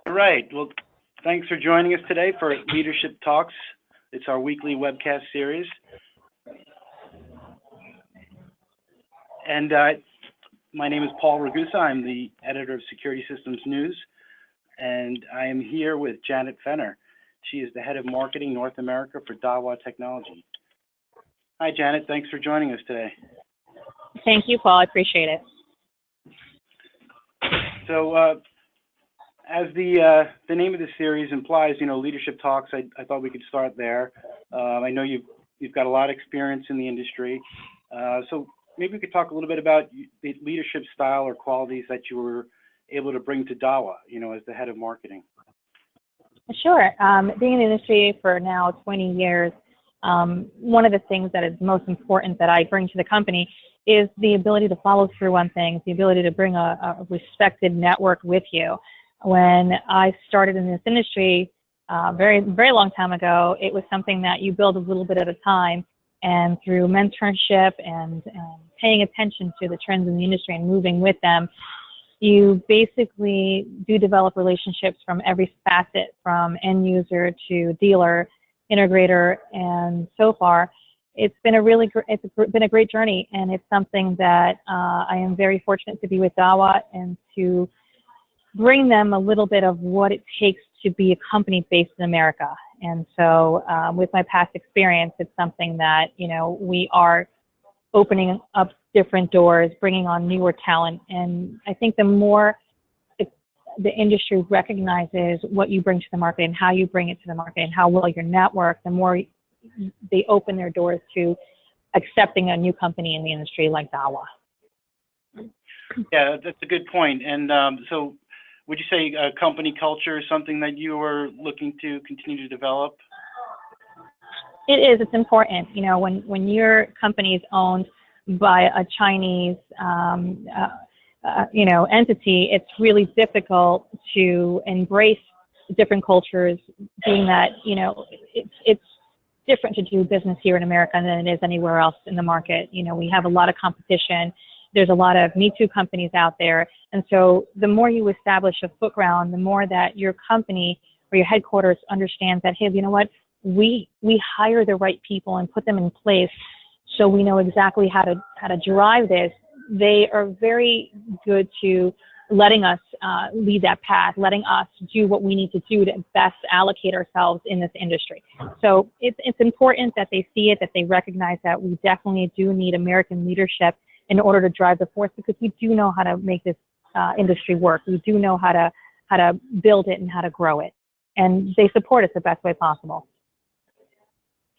All right. Well, thanks for joining us today for Leadership Talks. It's our weekly webcast series. And my name is Paul Ragusa. I'm the editor of Security Systems News, and I am here with Janet Fenner. She is the head of marketing North America for Dahua Technology. Hi, Janet. Thanks for joining us today. Thank you, Paul. I appreciate it. So, as the name of the series implies, leadership talks. I thought we could start there. I know you've got a lot of experience in the industry, so maybe we could talk a little bit about the leadership style or qualities that you were able to bring to Dahua, as the head of marketing. Sure. Being in the industry for now 20 years, one of the things that is most important that I bring to the company is the ability to follow through on things, the ability to bring a respected network with you. When I started in this industry very, very long time ago, it was something that you build a little bit at a time, and through mentorship and paying attention to the trends in the industry and moving with them, you basically do develop relationships from every facet, from end user to dealer, integrator, and so far, it's been a great journey, and it's something that I am very fortunate to be with Dahua and to bring them a little bit of what it takes to be a company based in America. And so with my past experience, it's something that, we are opening up different doors, bringing on newer talent. And I think the more the industry recognizes what you bring to the market and how you bring it to the market and how well your network, the more they open their doors to accepting a new company in the industry like Dahua. Yeah, that's a good point. And so would you say company culture is something that you are looking to continue to develop? It is. It's important. When your company is owned by a Chinese, entity, it's really difficult to embrace different cultures, being that, it's different to do business here in America than it is anywhere else in the market. We have a lot of competition. There's a lot of Me Too companies out there. And so the more you establish a foot ground, the more that your company or your headquarters understands that, hey, you know what, we hire the right people and put them in place so we know exactly how to drive this. They are very good to letting us lead that path, letting us do what we need to do to best allocate ourselves in this industry. So it's important that they see it, that they recognize that we definitely do need American leadership in order to drive the force, because we do know how to make this industry work. We do know how to build it and how to grow it. And they support us the best way possible.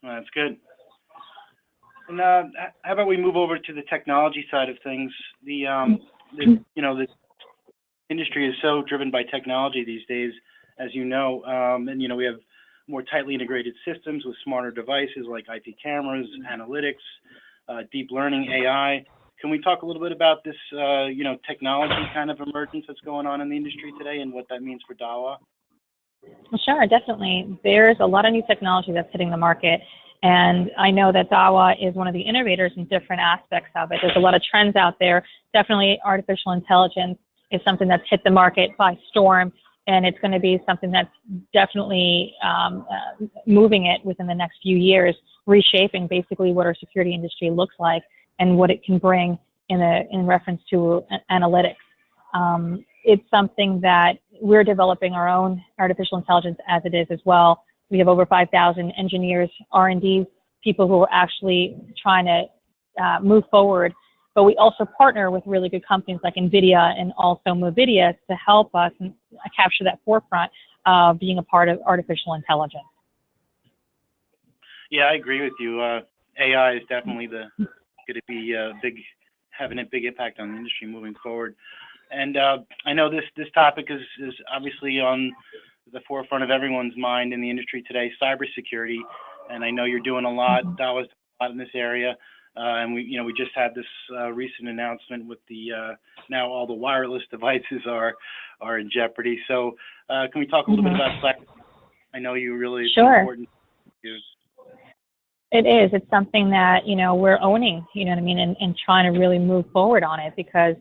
Well, that's good. And how about we move over to the technology side of things? The industry is so driven by technology these days, as you know, and we have more tightly integrated systems with smarter devices like IP cameras, analytics, deep learning, AI. Can we talk a little bit about this, technology kind of emergence that's going on in the industry today and what that means for Dahua? Well, sure, definitely. There's a lot of new technology that's hitting the market. And I know that Dahua is one of the innovators in different aspects of it. There's a lot of trends out there. Definitely artificial intelligence is something that's hit the market by storm, and it's going to be something that's definitely moving it within the next few years, reshaping basically what our security industry looks like and what it can bring in reference to analytics. It's something that we're developing our own artificial intelligence as it is as well. We have over 5,000 engineers, R&D people who are actually trying to move forward. But we also partner with really good companies like NVIDIA and also Movidia to help us capture that forefront of being a part of artificial intelligence. Yeah, I agree with you. AI is definitely going to be having a big impact on the industry moving forward. And I know this topic is obviously on the forefront of everyone's mind in the industry today, cybersecurity. And I know you're doing a lot. Dahua's doing a lot in this area. And we just had this recent announcement with the now all the wireless devices are in jeopardy. So can we talk a little bit about cyber? I know you really important to use. It is. It's something that we're owning. You know what I mean, and trying to really move forward on it, because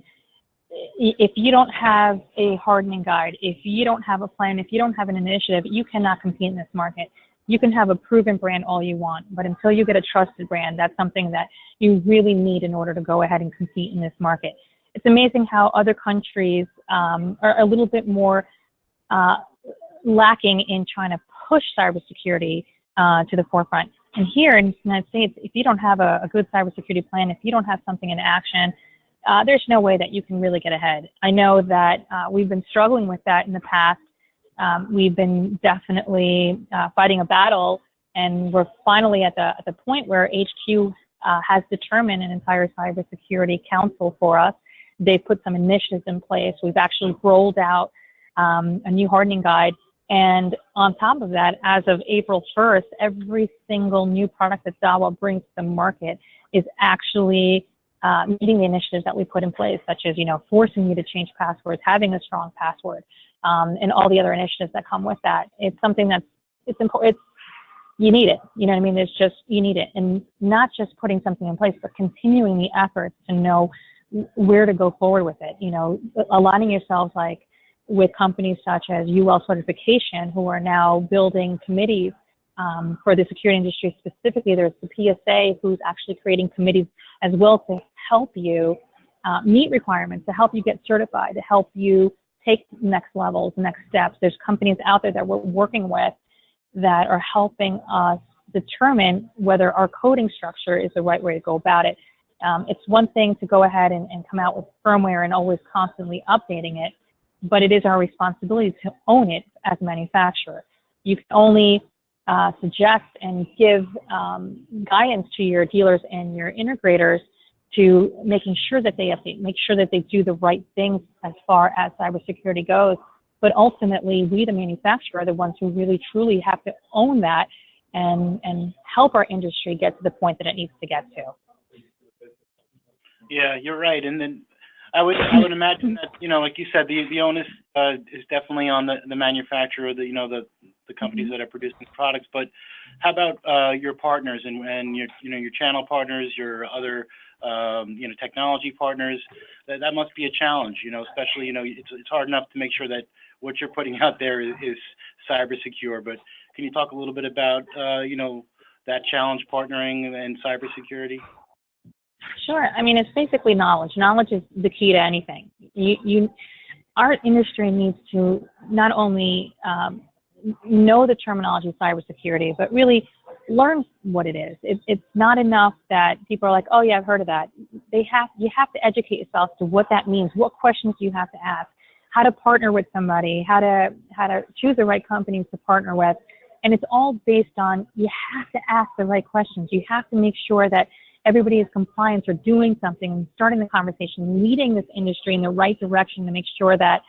if you don't have a hardening guide, if you don't have a plan, if you don't have an initiative, you cannot compete in this market. You can have a proven brand all you want, but until you get a trusted brand, that's something that you really need in order to go ahead and compete in this market. It's amazing how other countries are a little bit more lacking in trying to push cybersecurity to the forefront. And here in the United States, if you don't have a good cybersecurity plan, if you don't have something in action, there's no way that you can really get ahead. I know that we've been struggling with that in the past. We've been definitely fighting a battle, and we're finally at the point where HQ has determined an entire cybersecurity council for us. They put some initiatives in place. We've actually rolled out a new hardening guide. And on top of that, as of April 1st, every single new product that Dahua brings to the market is actually meeting the initiatives that we put in place, such as, forcing you to change passwords, having a strong password, and all the other initiatives that come with that. It's something it's important. You need it. You know what I mean? You need it. And not just putting something in place, but continuing the efforts to know where to go forward with it. Aligning yourselves with companies such as UL Certification, who are now building committees for the security industry specifically. There's the PSA, who's actually creating committees as well to help you meet requirements, to help you get certified, to help you take next levels, next steps. There's companies out there that we're working with that are helping us determine whether our coding structure is the right way to go about it. It's one thing to go ahead and come out with firmware and always constantly updating it, but it is our responsibility to own it as a manufacturer. You can only suggest and give guidance to your dealers and your integrators to making sure that they update, make sure that they do the right things as far as cybersecurity goes. But ultimately, we, the manufacturer, are the ones who really, truly have to own that and help our industry get to the point that it needs to get to. Yeah, you're right. And then I would imagine that, like you said, the onus is definitely on the manufacturer, the companies that are producing products. But how about your partners and your channel partners, your other technology partners? That must be a challenge, especially it's hard enough to make sure that what you're putting out there is cyber secure. But can you talk a little bit about that challenge, partnering and cybersecurity? Sure. I mean, it's basically knowledge. Knowledge is the key to anything. Our industry needs to not only know the terminology of cybersecurity, but really learn what it is. It's not enough that people are like, oh yeah, I've heard of that. You have to educate yourself to what that means, what questions you have to ask, how to partner with somebody, how to choose the right companies to partner with. And it's all based on, you have to ask the right questions. You have to make sure that everybody is compliant or doing something, starting the conversation, leading this industry in the right direction to make sure that,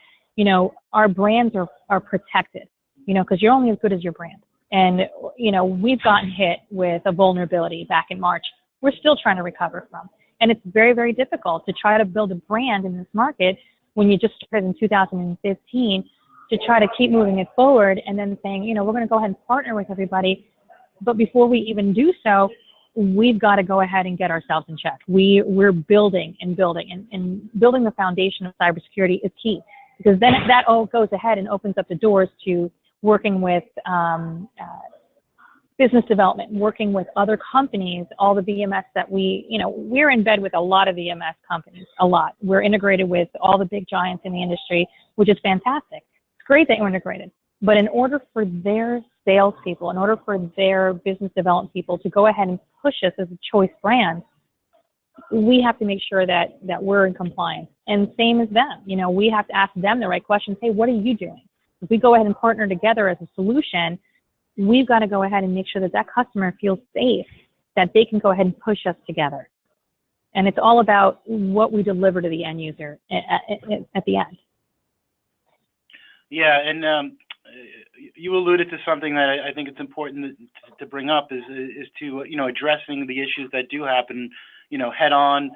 our brands are protected, because you're only as good as your brand. And, we've gotten hit with a vulnerability back in March. We're still trying to recover from. And it's very, very difficult to try to build a brand in this market when you just started in 2015 to try to keep moving it forward and then saying, we're going to go ahead and partner with everybody. But before we even do so, we've got to go ahead and get ourselves in check. We're building and building, and building the foundation of cybersecurity is key, because then that all goes ahead and opens up the doors to working with business development, working with other companies, all the VMS that we're in bed with a lot of VMS companies, a lot. We're integrated with all the big giants in the industry, which is fantastic. It's great that you're integrated. But in order for their salespeople, in order for their business development people to go ahead and push us as a choice brand, we have to make sure that we're in compliance. And same as them. We have to ask them the right questions. Hey, what are you doing? If we go ahead and partner together as a solution, we've got to go ahead and make sure that customer feels safe, that they can go ahead and push us together. And it's all about what we deliver to the end user at the end. Yeah, and you alluded to something that I think it's important to bring up is to addressing the issues that do happen head on.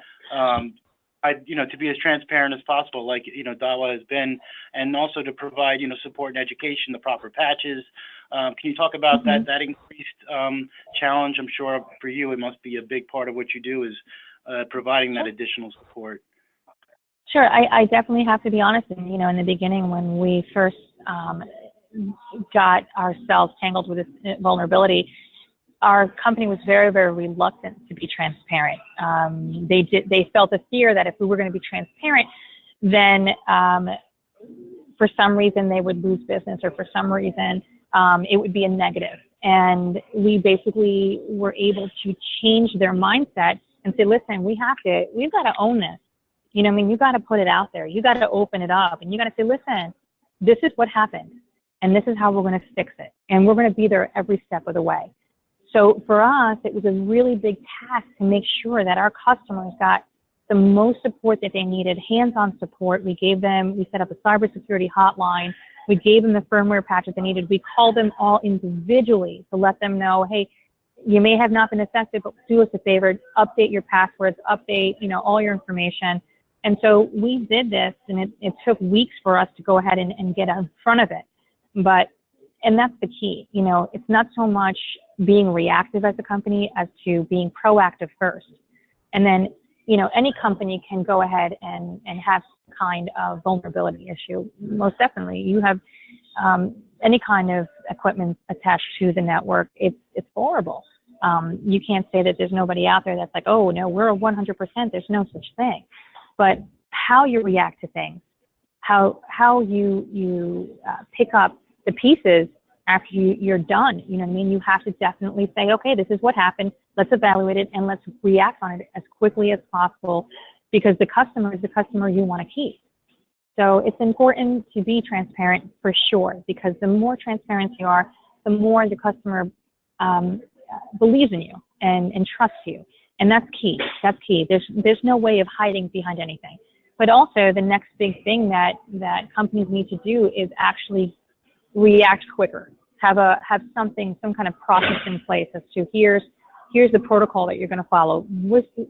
To be as transparent as possible, like Dahua has been, and also to provide support and education, the proper patches. Can you talk about that increased challenge? I'm sure for you it must be a big part of what you do is providing that additional support. Sure, I definitely have to be honest. And, in the beginning when we first got ourselves tangled with this vulnerability, our company was very, very reluctant to be transparent. They felt a fear that if we were going to be transparent, then for some reason they would lose business, or for some reason it would be a negative. And we basically were able to change their mindset and say, listen, we've got to own this. You got to put it out there. You got to open it up, and you got to say, listen, this is what happened, and this is how we're going to fix it. And we're going to be there every step of the way. So for us, it was a really big task to make sure that our customers got the most support that they needed, hands-on support. We set up a cybersecurity hotline. We gave them the firmware patches they needed. We called them all individually to let them know, hey, you may have not been affected, but do us a favor, update your passwords, update, all your information. And so we did this, and it took weeks for us to go ahead and get in front of it. And that's the key. It's not so much being reactive as a company as to being proactive first. And then, any company can go ahead and have some kind of vulnerability issue. Most definitely. You have any kind of equipment attached to the network, it's horrible. You can't say that there's nobody out there that's like, oh, no, we're 100%. There's no such thing. But how you react to things, how you pick up the pieces after you're done, you have to definitely say, okay, this is what happened, let's evaluate it, and let's react on it as quickly as possible, because the customer is the customer you want to keep. So it's important to be transparent for sure, because the more transparent you are, the more the customer believes in you and trusts you. And that's key. That's key. There's no way of hiding behind anything. But also the next big thing that companies need to do is actually react quicker. Have some kind of process in place as to here's the protocol that you're going to follow.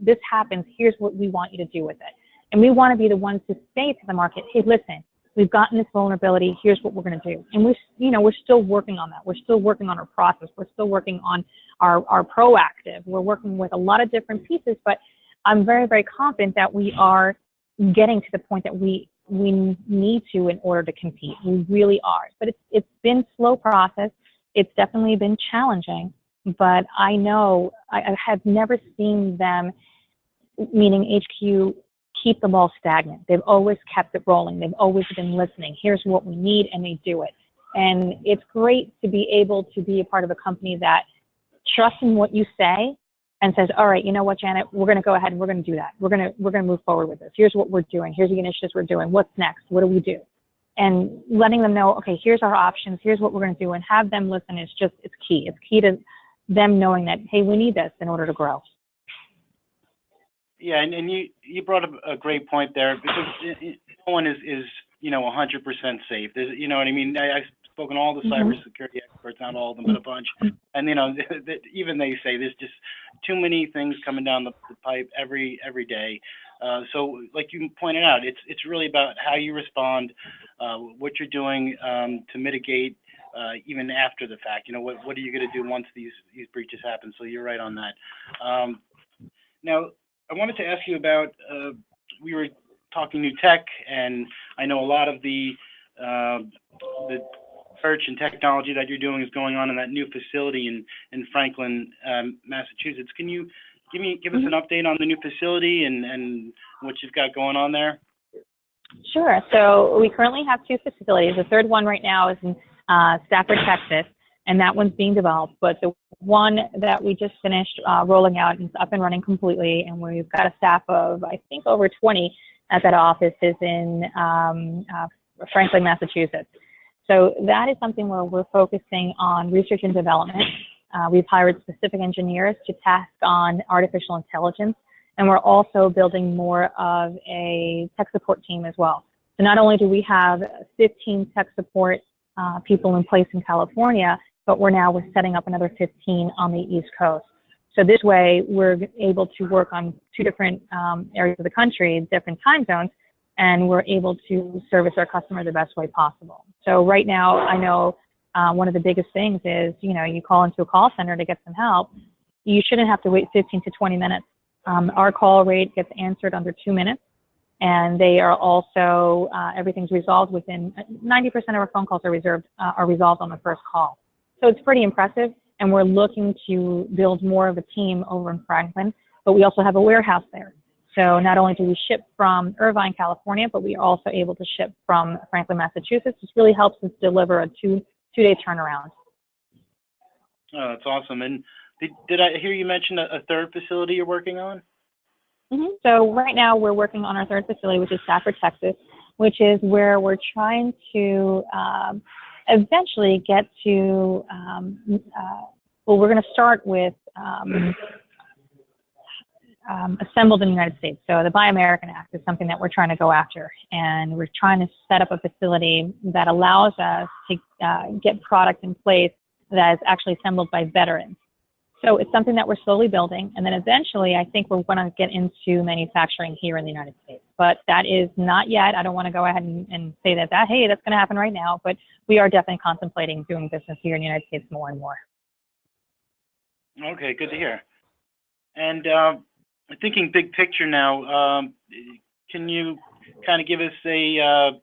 This happens, here's what we want you to do with it. And we want to be the ones to say to the market, hey, listen, we've gotten this vulnerability, here's what we're going to do. And we're still working on that. We're still working on our process. We're still working on our proactive. We're working with a lot of different pieces, but I'm very, very confident that we are getting to the point that we need to in order to compete. We really are. But it's been a slow process. It's definitely been challenging, but I know I have never seen them, meaning HQ, keep the ball stagnant. They've always kept it rolling. They've always been listening. Here's what we need, and they do it. And it's great to be able to be a part of a company that trusts in what you say and says, all right, you know what, Janet, we're going to go ahead and we're going to do that. We're going to move forward with this. Here's what we're doing. Here's the initiatives we're doing. What's next? What do we do? And letting them know, okay, here's our options. Here's what we're going to do, and have them listen is it's key. It's key to them knowing that, hey, we need this in order to grow. Yeah, and you brought up a great point there, because no one is 100% safe. There's, you know what I mean? I've spoken to all the cybersecurity experts, not all of them, but a bunch. And even they say there's just too many things coming down the pipe every day. So, like you pointed out, it's really about how you respond, what you're doing to mitigate even after the fact. What are you going to do once these breaches happen? So you're right on that. Now, I wanted to ask you about, we were talking new tech, and I know a lot of the research and technology that you're doing is going on in that new facility in Franklin, Massachusetts. Can you give us an update on the new facility and what you've got going on there? Sure. So we currently have two facilities. The third one right now is in Stafford, Texas, and that one's being developed. But the one that we just finished rolling out is up and running completely, and we've got a staff of, I think, over 20 at that office is in Franklin, Massachusetts. So that is something where we're focusing on research and development. We've hired specific engineers to task on artificial intelligence, and we're also building more of a tech support team as well. So not only do we have 15 tech support people in place in California, but we're setting up another 15 on the East Coast. So this way, we're able to work on two different areas of the country, different time zones, and we're able to service our customer the best way possible. So right now, I know one of the biggest things is, you call into a call center to get some help. You shouldn't have to wait 15 to 20 minutes. Our call rate gets answered under 2 minutes. And they are also, everything's resolved within, 90% of our phone calls are resolved on the first call. So it's pretty impressive, and we're looking to build more of a team over in Franklin, but we also have a warehouse there. So not only do we ship from Irvine, California, but we are also able to ship from Franklin, Massachusetts, which really helps us deliver a two-day turnaround. Oh, that's awesome. And did I hear you mention a third facility you're working on? Mm-hmm. So right now we're working on our third facility, which is Stafford, Texas, which is where we're trying to eventually get to, well, we're going to start with assembled in the United States. So the Buy American Act is something that we're trying to go after, and we're trying to set up a facility that allows us to get product in place that is actually assembled by veterans. So it's something that we're slowly building, and then eventually I think we're going to get into manufacturing here in the United States. But that is not yet. I don't want to go ahead and say that, hey, that's going to happen right now, but we are definitely contemplating doing business here in the United States more and more. Okay, good to hear. And thinking big picture now, can you kind of give us a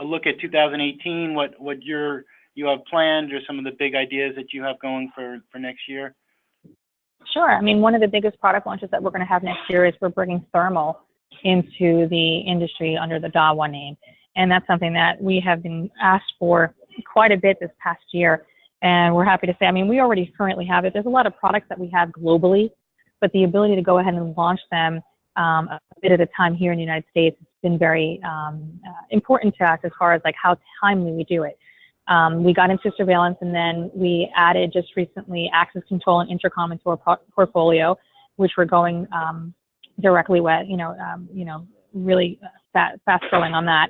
look at 2018, what you have planned, or some of the big ideas that you have going for next year? Sure. I mean, one of the biggest product launches that we're going to have next year is we're bringing thermal into the industry under the Dahua name. And that's something that we have been asked for quite a bit this past year. And we're happy to say, I mean, we already currently have it. There's a lot of products that we have globally, but the ability to go ahead and launch them a bit at a time here in the United States has been very important to us as far as like how timely we do it. We got into surveillance, and then we added just recently access control and intercom into our portfolio, which we're going directly with, really fast going on that.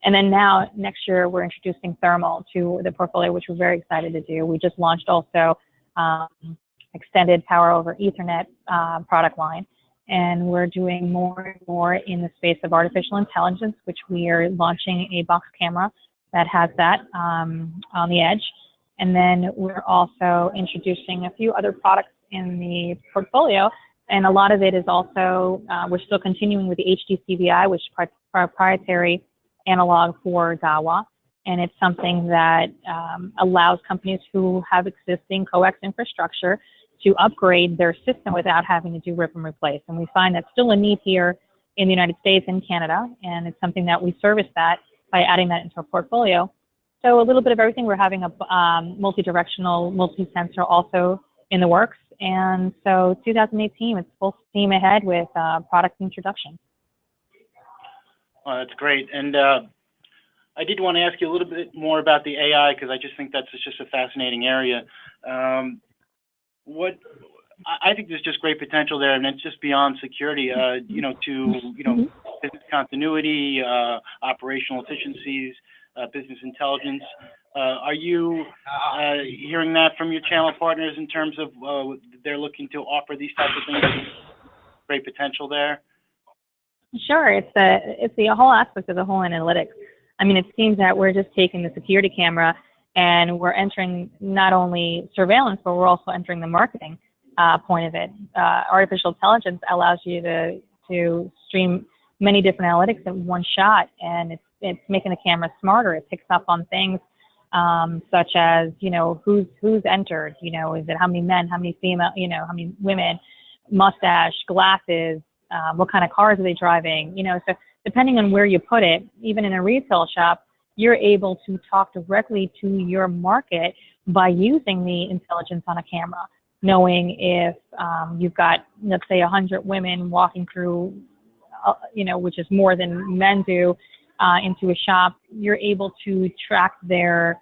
And then now next year we're introducing thermal to the portfolio, which we're very excited to do. We just launched also extended power over Ethernet product line, and we're doing more and more in the space of artificial intelligence, which we are launching a box camera that has that on the edge. And then we're also introducing a few other products in the portfolio, and a lot of it is also, we're still continuing with the HD CVI, which is proprietary analog for Dahua, and it's something that allows companies who have existing coax infrastructure to upgrade their system without having to do rip and replace. And we find that's still a need here in the United States and Canada, and it's something that we service that by adding that into our portfolio. So a little bit of everything. We're having a multi-directional, multi-sensor also in the works. And so 2018, it's full steam ahead with product introduction. Oh, that's great. And I did want to ask you a little bit more about the AI, because I just think that's just a fascinating area. I think there's just great potential there, and it's just beyond security, business continuity, operational efficiencies, business intelligence. Are you hearing that from your channel partners in terms of they're looking to offer these types of things? Great potential there. Sure, it's the whole aspect of the whole analytics. I mean, it seems that we're just taking the security camera and we're entering not only surveillance, but we're also entering the marketing point of it. Artificial intelligence allows you to stream many different analytics in one shot, and it's making the camera smarter. It picks up on things such as, who's entered, is it how many men, how many female, how many women, mustache, glasses, what kind of cars are they driving, so depending on where you put it, even in a retail shop, you're able to talk directly to your market by using the intelligence on a camera, knowing if you've got, let's say, 100 women walking through, which is more than men do, into a shop, you're able to track their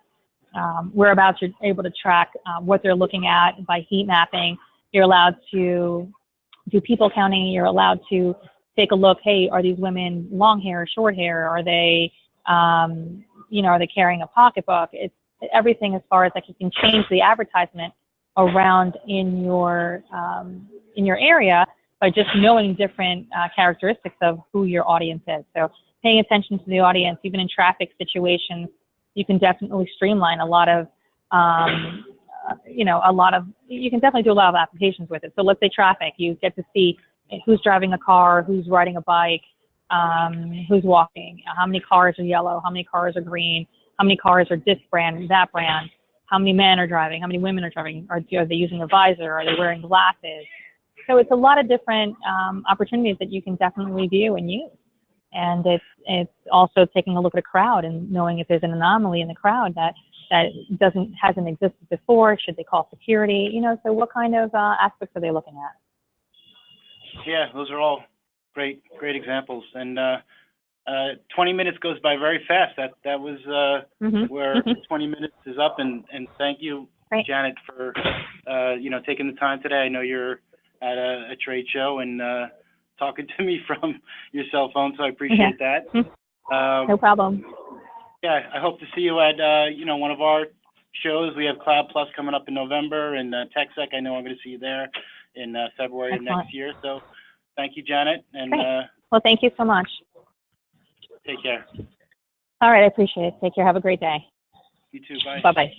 whereabouts. You're able to track what they're looking at by heat mapping. You're allowed to do people counting. You're allowed to take a look. Hey, are these women long hair or short hair? Are they, are they carrying a pocketbook? It's everything as far as like you can change the advertisement around in your area by just knowing different characteristics of who your audience is. So paying attention to the audience, even in traffic situations, you can definitely streamline a lot of, you can definitely do a lot of applications with it. So let's say traffic, you get to see who's driving a car, who's riding a bike, who's walking, how many cars are yellow, how many cars are green, how many cars are this brand, that brand, how many men are driving, how many women are driving, are they using a visor, are they wearing glasses? So it's a lot of different opportunities that you can definitely view and use. And it's also taking a look at a crowd and knowing if there's an anomaly in the crowd that hasn't existed before. Should they call security? So what kind of aspects are they looking at? Yeah, those are all great examples. And 20 minutes goes by very fast. That was where 20 minutes is up. And thank you, Great. Janet, for taking the time today. I know you're at a trade show and talking to me from your cell phone, so I appreciate that. No problem. Yeah, I hope to see you at one of our shows. We have Cloud Plus coming up in November, and TechSec. I know I'm going to see you there in February of next year. So thank you, Janet. And well, thank you so much. Take care. All right, I appreciate it. Take care. Have a great day. You too. Bye. Bye-bye.